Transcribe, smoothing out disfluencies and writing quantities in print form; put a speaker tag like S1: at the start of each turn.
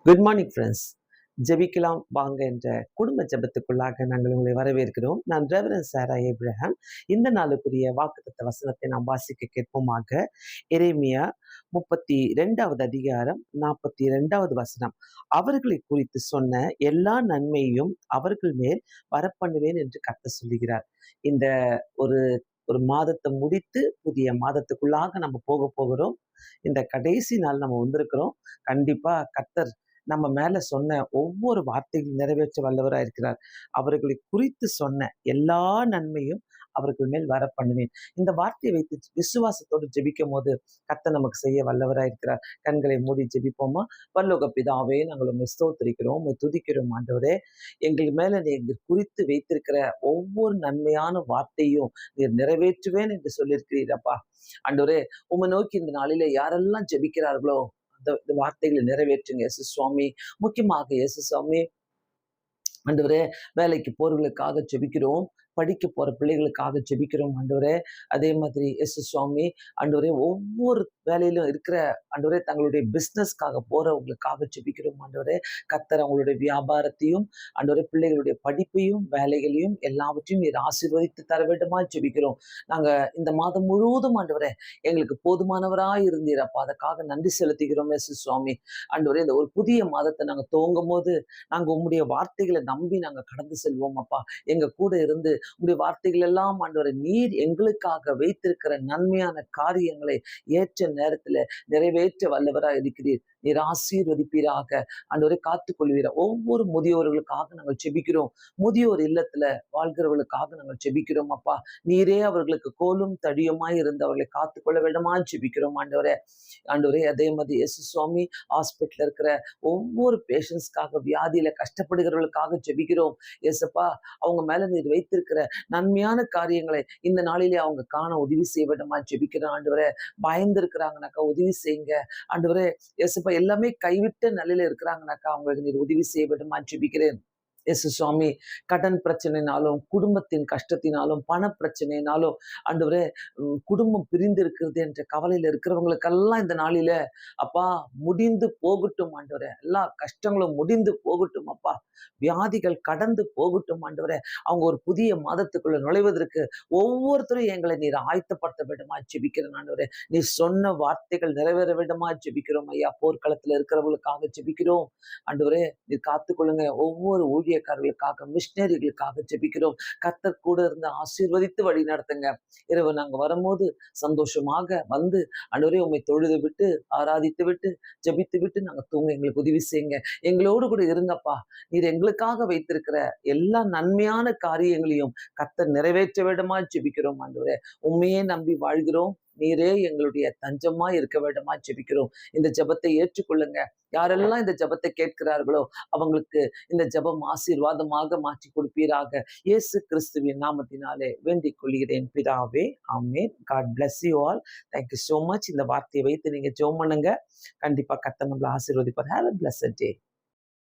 S1: Good morning friends. ஜெபிக்கலாம் வாங்க என்ற குடும்ப ஜெபத்துக்குள்ளாக நாங்கள் உங்களை வரவேற்கிறோம். நான் ரெவரண்ட் சாரா ஏப்ரஹாம். இந்த நாளுக்குரிய வாக்குத்தத்த வசனத்தை நாம் வாசிக்க கேட்போமாக. எரேமியா 32வது அதிகாரம் 42வது வசனம். அவர்களை குறித்து சொன்ன எல்லா நன்மையும் அவர்கள் மேல் வரப்பண்ணுவேன் என்று கர்த்தர் சொல்லுகிறார். இந்த ஒரு ஒரு மாதத்தை முடித்து புதிய மாதத்துக்குள்ளாக நம்ம போக போகிறோம். இந்த கடைசி நாள் நம்ம வந்திருக்கிறோம். கண்டிப்பா கர்த்தர் நம்ம மேல சொன்ன ஒவ்வொரு வார்த்தைகளும் நிறைவேற்ற வல்லவராக இருக்கிறார். அவர்களை குறித்து சொன்ன எல்லா நன்மையும் அவர்கள் மேல் வர பண்ணுவேன். இந்த வார்த்தையை வைத்து விசுவாசத்தோடு ஜெபிக்கும் போது கர்த்தர் நமக்கு செய்ய வல்லவராக இருக்கிறார். கண்களை மூடி ஜெபிப்போமா? பரலோக பிதாவே, நாங்கள் உம்மை ஸ்தோத்திரிக்கிறோம், உம்மை துதிக்கிறோம் ஆண்டவரே. எங்கள் மேல நீர் குறித்து வைத்திருக்கிற ஒவ்வொரு நன்மையான வார்த்தையும் நீர் நிறைவேற்றுவேன் என்று சொல்லியிருக்கிறீரப்பா. ஆண்டவரே, உம்மை நோக்கி இந்த நாளிலே யாரெல்லாம் ஜெபிக்கிறார்களோ இந்த வார்த்தைகளை நிறைவேற்றுங்க இயேசு சுவாமி. முக்கியமாக இயேசு சுவாமி, ஆண்டவரே, வேலைக்கு போறவர்களுக்காக ஜெபிக்கிறோம், படிக்க போற பிள்ளைகளுக்காக ஜெபிக்கிறோம் ஆண்டவரே. அதே மாதிரி இயேசு சுவாமி, ஆண்டவரே, ஒவ்வொரு வேலையிலும் இருக்கிற ஆண்டவரே, தங்களுடைய பிஸ்னஸ்க்காக போறவங்களுக்காக ஜெபிக்கிறோம் ஆண்டவரே. கர்த்தர் அவங்களுடைய வியாபாரத்தையும் ஆண்டவரே, பிள்ளைகளுடைய படிப்பையும் வேலைகளையும் எல்லாவற்றையும் நீர் ஆசீர்வதித்து தர வேண்டுமா ஜெபிக்கிறோம். நாங்க இந்த மாதம் முழுவதும் ஆண்டவரே எங்களுக்கு போதுமானவராய் இருந்தீரப்பா, அதற்காக நன்றி செலுத்துகிறோம் இயேசு சுவாமி. ஆண்டவரே, இந்த ஒரு புதிய மாதத்தை நாங்க துவங்கும் போது நாங்க உம்முடைய வார்த்தைகளை நம்பி நாங்க கடந்து செல்வோம் அப்பா. எங்க கூட இருந்து உங்களுடைய வார்த்தைகள் எல்லாம் ஆண்டவரே, நீர் எங்களுக்காக வைத்திருக்கிற நன்மையான காரியங்களை ஏற்ற நேரத்துல நிறைவேற்ற வல்லவராக இருக்கிறீர். நீர் ஆசீர்வதிப்பீராக ஆண்டவரை, காத்துக்கொள்வீர. ஒவ்வொரு முதியோர்களுக்காக நாங்கள் செபிக்கிறோம். முதியோர் இல்லத்துல வாழ்கிறவர்களுக்காக நாங்கள் செபிக்கிறோம் அப்பா. நீரே அவர்களுக்கு கோலும் தடியுமாய் இருந்து அவர்களை காத்துக்கொள்ள வேண்டுமா செபிக்கிறோம் ஆண்டவரே. ஆண்டவரே, அதே மாதிரி இயேசு சுவாமி, ஹாஸ்பிட்டல் இருக்கிற ஒவ்வொரு பேஷண்ட்ஸ்க்காக, வியாதியில கஷ்டப்படுகிறவர்களுக்காக ஜெபிக்கிறோம் இயேசப்பா. அவங்க மேல நீர் வைத்திருக்கிற நன்மையான காரியங்களை இந்த நாளிலே அவங்க காண உதவி செய்ய வேண்டுமா ஜெபிக்கிறேன் ஆண்டவரே. பயந்து இருக்கிறாங்கனாக்கா உதவி செய்யுங்க ஆண்டவரே. இயேசப்பா, எல்லாமே கைவிட்ட நிலையில இருக்கிறாங்கனாக்கா அவங்களுக்கு நீர் உதவி செய்ய வேண்டுமா ஜெபிக்கிறேன் இயேசு சுவாமி. கடன் பிரச்சனைனாலும், குடும்பத்தின் கஷ்டத்தினாலும், பண பிரச்சனைனாலும் ஆண்டவரே, குடும்பம் பிரிந்து இருக்கிறது என்ற கவலையில இருக்கிறவங்களுக்கெல்லாம் இந்த நாளில அப்பா முடிந்து போகட்டும் ஆண்டவரே. எல்லா கஷ்டங்களும் முடிந்து போகட்டும் அப்பா. வியாதிகள் கடந்து போகட்டும் ஆண்டவரே. அவங்க ஒரு புதிய மாதத்துக்குள்ள நுழைவதற்கு ஒவ்வொருத்தரும் எங்களை நீர் ஆயத்தப்படுத்த வேண்டுமா ஜெபிக்கிறேன் ஆண்டவரே. நீ சொன்ன வார்த்தைகள் நிறைவேற வேண்டுமா ஜெபிக்கிறோம் ஐயா. போர்க்களத்துல இருக்கிறவங்களுக்காக ஜெபிக்கிறோம் ஆண்டவரே. நீர் காத்துக்கொள்ளுங்க. ஒவ்வொரு ஊழியக்காரர்களுக்காக, மிஷினரிகளுக்காக ஜெபிக்கிறோம். கர்த்தர் கூட இருந்து ஆசீர்வதித்து வழி நடத்துங்க. இரவு நாங்க வரும்போது சந்தோஷமாக வந்து ஆண்டவரே உம்மை தொழுது விட்டு, ஆராதித்து விட்டு, ஜெபித்து விட்டு நாங்க தூங்க எங்களுக்கு உதவி செய்யுங்க. எங்களோடு கூட இருங்கப்பா. நீர் எங்களுக்காக வைத்திருக்கிற எல்லா நன்மையான காரியங்களையும் கர்த்தர் நிறைவேற்ற வேண்டுமா ஜெபிக்கிறோம் ஆண்டவரே. உண்மையே நம்பி வாழ்கிறோம். நீரே எங்களுடைய தஞ்சமா இருக்க வேண்டுமா ஜெபிக்கிறோம். இந்த ஜெபத்தை ஏற்றுக்கொள்ளுங்க. யாரெல்லாம் இந்த ஜெபத்தை கேட்கிறார்களோ அவங்களுக்கு இந்த ஜெபம் ஆசீர்வாதமாக மாற்றி கொடுப்பீராக. இயேசு கிறிஸ்துவின் நாமத்தினாலே வேண்டிக் கொள்கிறேன் பிதாவே. ஆமென். God bless you all. Thank you so much. இந்த வார்த்தையை வைத்து நீங்க ஜெபம் பண்ணுங்க. கண்டிப்பா கர்த்தர் நம்மளை ஆசீர்வதிப்பார். Have a blessed day.